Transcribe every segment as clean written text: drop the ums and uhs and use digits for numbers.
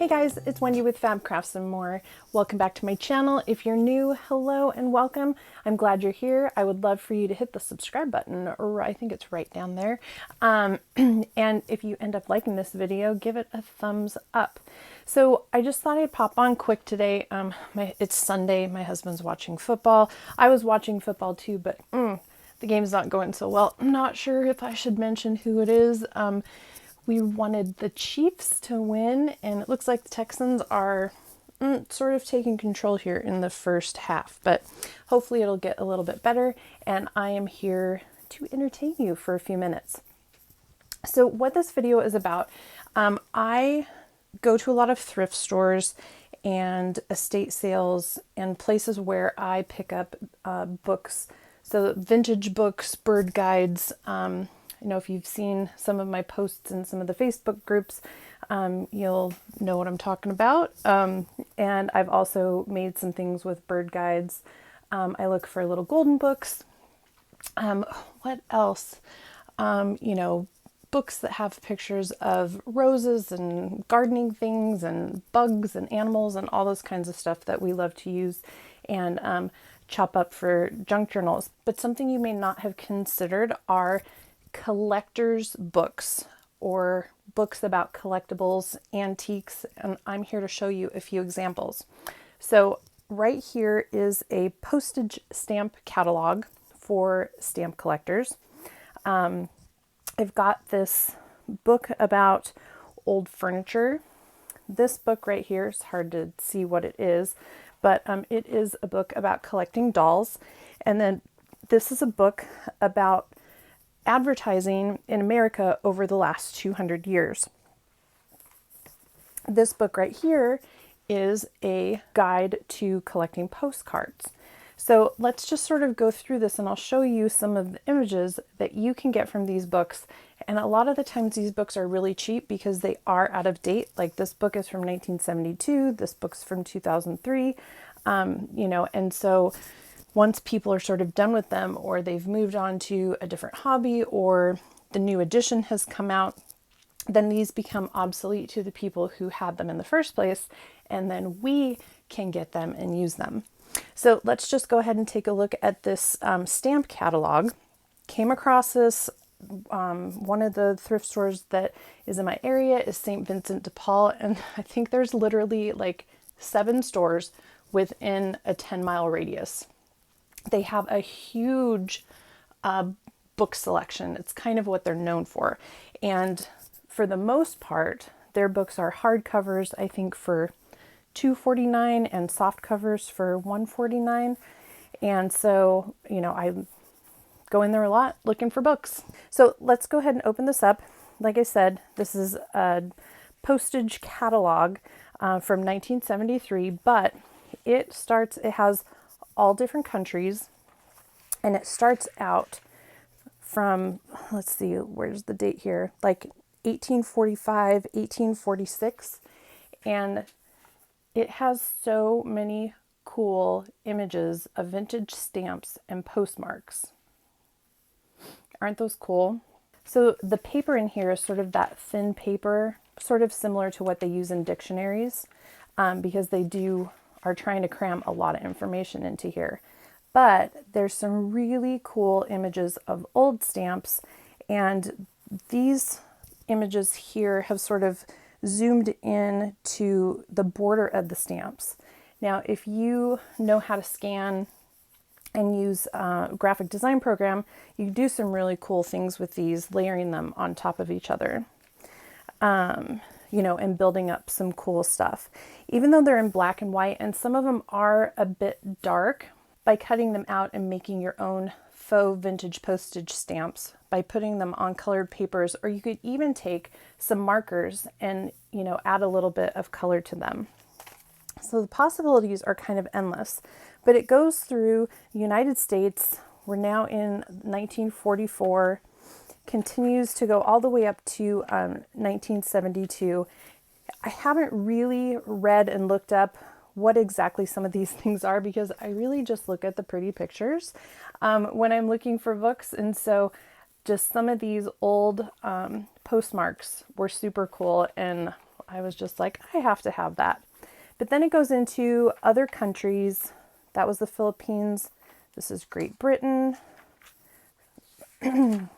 Hey guys, it's Wendy with Fab Crafts and More. Welcome back to my channel. If you're new, hello and welcome. I'm glad you're here. I would love for you to hit the subscribe button, or I think it's right down there. And if you end up liking this video, give it a thumbs up. So I just thought I'd pop on quick today. It's Sunday. My husband's watching football. I was watching football too, but the game's not going so well. I'm not sure if I should mention who it is. We wanted the Chiefs to win, and it looks like the Texans are sort of taking control here in the first half, but hopefully it'll get a little bit better, and I am here to entertain you for a few minutes. So what this video is about, I go to a lot of thrift stores and estate sales and places where I pick up books, so vintage books, bird guides. I know if you've seen some of my posts in some of the Facebook groups, you'll know what I'm talking about. And I've also made some things with bird guides. I look for little golden books. What else? Books that have pictures of roses and gardening things and bugs and animals and all those kinds of stuff that we love to use and chop up for junk journals. But something you may not have considered are collector's books or books about collectibles, antiques, and I'm here to show you a few examples. So right here is a postage stamp catalog for stamp collectors. I've got this book about old furniture. This book right here is hard to see what it is, but it is a book about collecting dolls. And then this is a book about advertising in America over the last 200 years. This book right here is a guide to collecting postcards. So let's just sort of go through this and I'll show you some of the images that you can get from these books. And a lot of the times these books are really cheap because they are out of date. Like this book is from 1972, this book's from 2003, and so once people are sort of done with them or they've moved on to a different hobby or the new edition has come out, then these become obsolete to the people who had them in the first place, and then we can get them and use them. So let's just go ahead and take a look at this stamp catalog. Came across this, one of the thrift stores that is in my area is St. Vincent de Paul, and I think there's literally like 7 stores within a 10-mile radius. They have a huge book selection. It's kind of what they're known for. And for the most part, their books are hardcovers, I think for $2.49 and soft covers for $1.49. And so, I go in there a lot looking for books. So let's go ahead and open this up. Like I said, this is a postage catalog from 1973, but it has all different countries, and it starts out from, let's see, where's the date here, like 1845, 1846, and it has so many cool images of vintage stamps and postmarks. Aren't those cool? So the paper in here is sort of that thin paper, sort of similar to what they use in dictionaries, because they are trying to cram a lot of information into here. But there's some really cool images of old stamps, and these images here have sort of zoomed in to the border of the stamps. Now, if you know how to scan and use a graphic design program, you can do some really cool things with these, layering them on top of each other. And building up some cool stuff. Even though they're in black and white, and some of them are a bit dark, by cutting them out and making your own faux vintage postage stamps, by putting them on colored papers, or you could even take some markers and, add a little bit of color to them. So the possibilities are kind of endless, but it goes through the United States. We're now in 1944. Continues to go all the way up to 1972. I haven't really read and looked up what exactly some of these things are because I really just look at the pretty pictures when I'm looking for books. And so just some of these old postmarks were super cool, and I was just like, I have to have that. But then it goes into other countries. That was the Philippines. This is Great Britain, Abu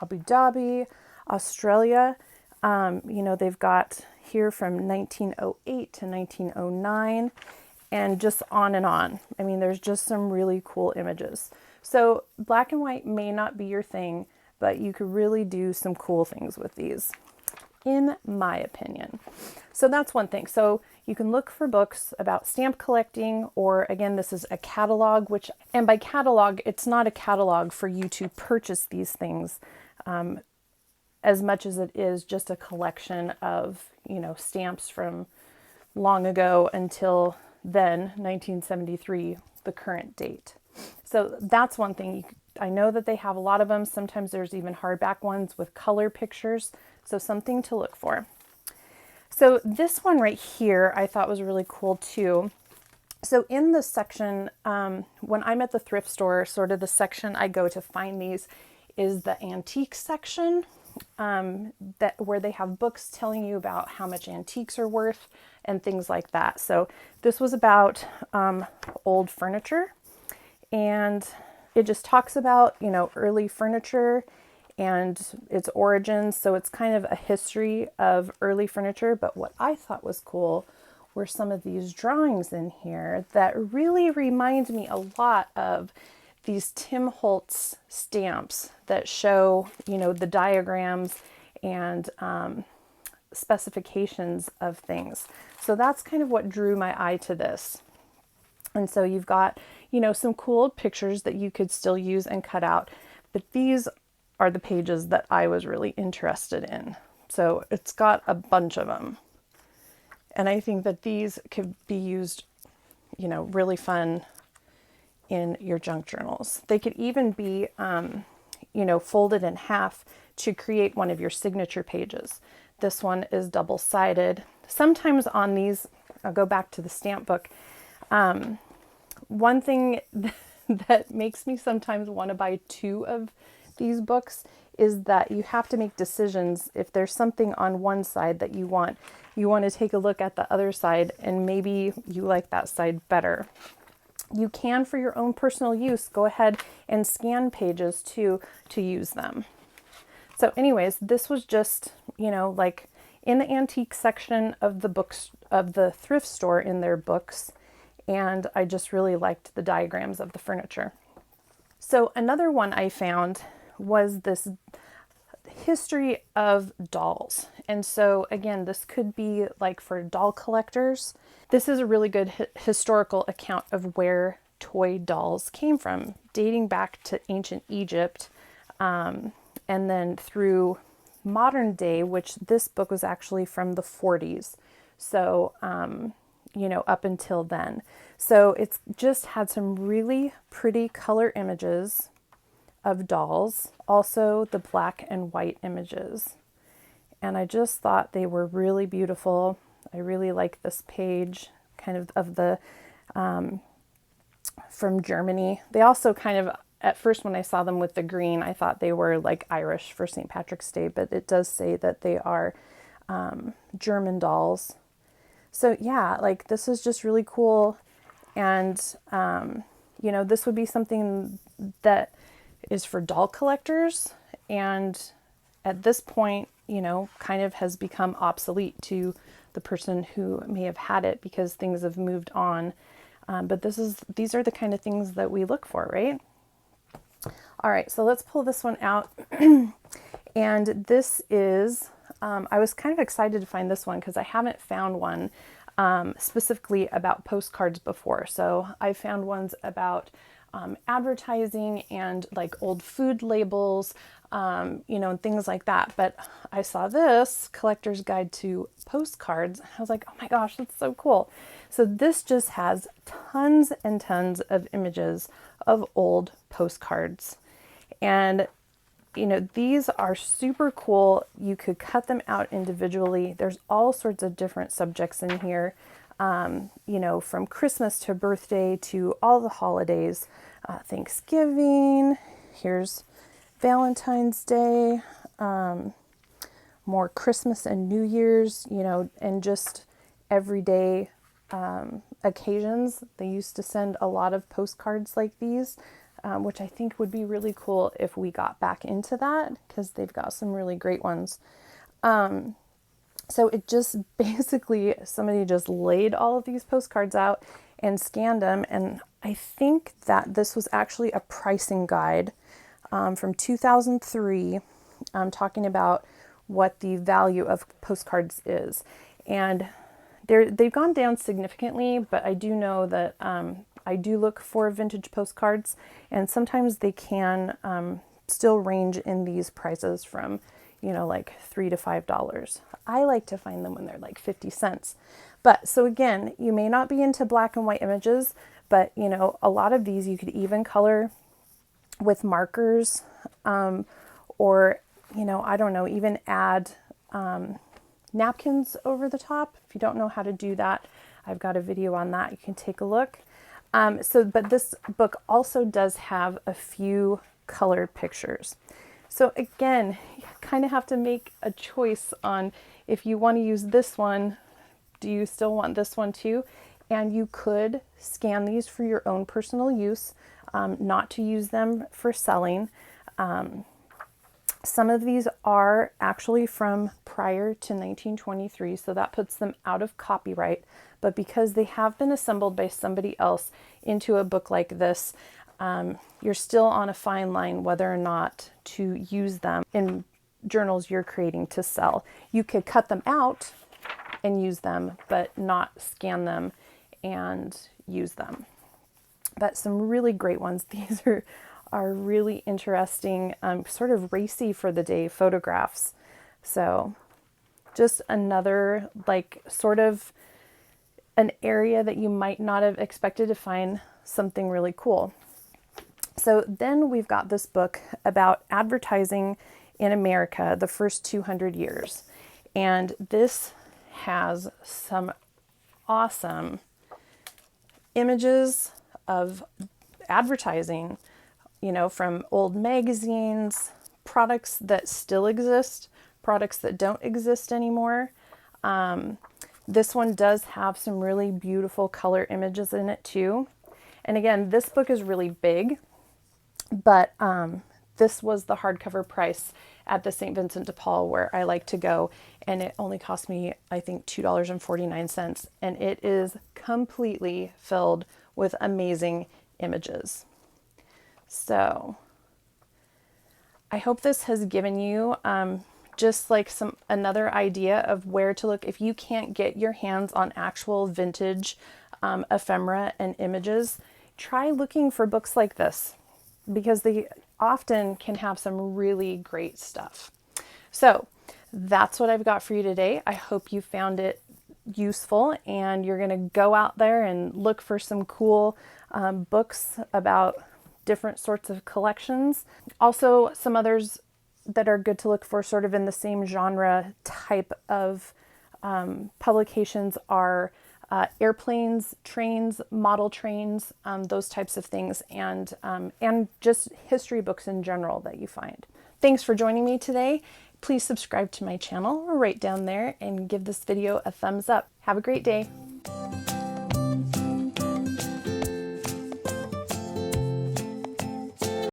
Dhabi, Australia. They've got here from 1908 to 1909 and just on and on. I mean, there's just some really cool images. So black and white may not be your thing, but you could really do some cool things with these, in my opinion. So that's one thing. So you can look for books about stamp collecting, or again, this is a catalog, and by catalog, it's not a catalog for you to purchase these things as much as it is just a collection of, stamps from long ago until then, 1973, the current date. So that's one thing. I know that they have a lot of them. Sometimes there's even hardback ones with color pictures. So something to look for. So this one right here, I thought was really cool too. So in this section, when I'm at the thrift store, sort of the section I go to find these is the antique section, where they have books telling you about how much antiques are worth and things like that. So this was about old furniture, and it just talks about, early furniture and its origins. So it's kind of a history of early furniture. But what I thought was cool were some of these drawings in here that really remind me a lot of these Tim Holtz stamps that show, the diagrams and specifications of things. So that's kind of what drew my eye to this. And so you've got, some cool pictures that you could still use and cut out, but these are the pages that I was really interested in. So it's got a bunch of them. And I think that these could be used, really fun in your junk journals. They could even be, folded in half to create one of your signature pages. This one is double-sided. Sometimes on these, I'll go back to the stamp book. One thing that makes me sometimes want to buy two of these books is that you have to make decisions. If there's something on one side that you want to take a look at the other side, and maybe you like that side better. You can, for your own personal use, go ahead and scan pages too to use them. So anyways, this was just, like in the antique section of the books, of the thrift store in their books. And I just really liked the diagrams of the furniture. So another one I found was this history of dolls. And so again, this could be like for doll collectors. This is a really good historical account of where toy dolls came from, dating back to ancient Egypt, and then through modern day, which this book was actually from the 40s. So, up until then. So it's just had some really pretty color images of dolls, also the black and white images. And I just thought they were really beautiful. I really like this page, kind of the, from Germany. They also kind of, at first when I saw them with the green, I thought they were like Irish for St. Patrick's Day, but it does say that they are German dolls. So yeah, like this is just really cool. And, this would be something that is for doll collectors. And at this point, kind of has become obsolete to the person who may have had it because things have moved on. But these are the kind of things that we look for, right? All right, so let's pull this one out. And this is, I was kind of excited to find this one because I haven't found one specifically about postcards before. So I found ones about advertising and like old food labels, and things like that. But I saw this Collector's Guide to Postcards. I was like, oh my gosh, that's so cool. So this just has tons and tons of images of old postcards. And, these are super cool. You could cut them out individually. There's all sorts of different subjects in here, from Christmas to birthday to all the holidays, Thanksgiving, here's Valentine's Day, more Christmas and New Year's, you know, and just everyday occasions. They used to send a lot of postcards like these, which I think would be really cool if we got back into that, because they've got some really great ones. So it just basically, somebody just laid all of these postcards out and scanned them. And I think that this was actually a pricing guide from 2003, talking about what the value of postcards is. And they've gone down significantly, but I do know that I do look for vintage postcards, and sometimes they can still range in these prices from, you know, like $3 to $5. I like to find them when they're like 50 cents. But so again, you may not be into black and white images, but you know, a lot of these you could even color with markers, or, you know, I don't know, even add napkins over the top. If you don't know how to do that, I've got a video on that. You can take a look. But this book also does have a few colored pictures. So again, you kind of have to make a choice on if you want to use this one, do you still want this one too? And you could scan these for your own personal use, not to use them for selling. Some of these are actually from prior to 1923, so that puts them out of copyright. But because they have been assembled by somebody else into a book like this, you're still on a fine line whether or not to use them in journals you're creating to sell. You could cut them out and use them, but not scan them and use them. But some really great ones. These are really interesting, sort of racy for the day photographs. So just another, like, sort of an area that you might not have expected to find something really cool. So then we've got this book about advertising in America, the first 200 years. And this has some awesome images of advertising, you know, from old magazines, products that still exist, products that don't exist anymore. This one does have some really beautiful color images in it too. And again, this book is really big, but this was the hardcover price at the St. Vincent de Paul where I like to go, and it only cost me, I think, $2.49, and it is completely filled with amazing images. So I hope this has given you just like another idea of where to look if you can't get your hands on actual vintage ephemera and images. Try looking for books like this, because they often can have some really great stuff. So that's what I've got for you today. I hope you found it useful, and you're going to go out there and look for some cool books about different sorts of collections. Also, some others that are good to look for sort of in the same genre type of publications are airplanes, trains, model trains, those types of things, and just history books in general that you find. Thanks for joining me today. Please subscribe to my channel right down there and give this video a thumbs up. Have a great day.